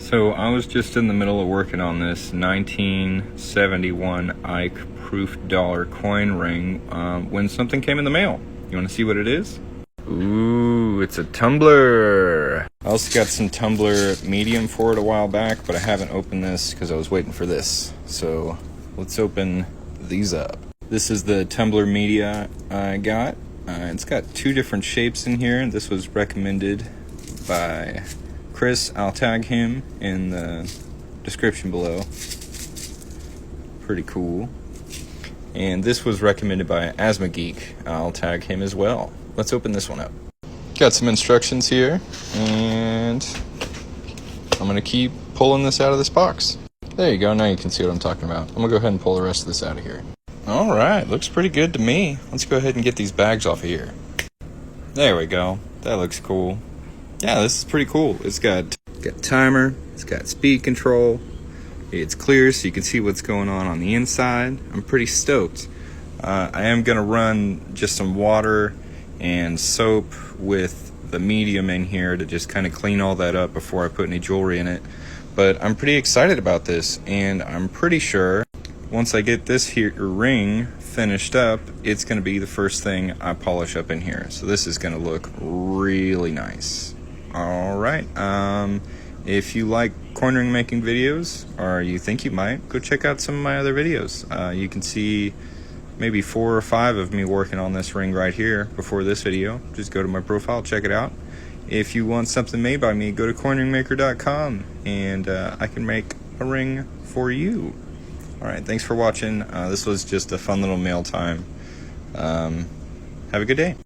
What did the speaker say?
So I was just in the middle of working on this 1971 Ike proof dollar coin ring when something came in the mail. You want to see what it is? Ooh, it's a tumbler. I also got some tumbler medium for it a while back, but I haven't opened this because I was waiting for this. So let's open these up. This is the tumbler media I got. It's got two different shapes in here. This was recommended by Chris. I'll tag him in the description below. Pretty cool. And this was recommended by Asthma Geek. I'll tag him as well. Let's open this one up. Got some instructions here, and I'm gonna keep pulling this out of this box. There you go, now you can see what I'm talking about. I'm gonna go ahead and pull the rest of this out of here. All right, looks pretty good to me. Let's go ahead and get these bags off of here. There we go, that looks cool. Yeah, this is pretty cool. It's got timer, it's got speed control, it's clear so you can see what's going on the inside. I'm pretty stoked. I am gonna run just some water and soap with the medium in here to just kind of clean all that up before I put any jewelry in it. But I'm pretty excited about this, and I'm pretty sure once I get this here ring finished up, it's gonna be the first thing I polish up in here. So this is gonna look really nice. All right, if you like coin ring making videos, or you think you might, go check out some of my other videos. You can see maybe 4 or 5 of me working on this ring right here before this video. Just go to my profile, check it out. If you want something made by me, go to coinringmaker.com and I can make a ring for you. Alright, thanks for watching. This was just a fun little mail time. Have a good day.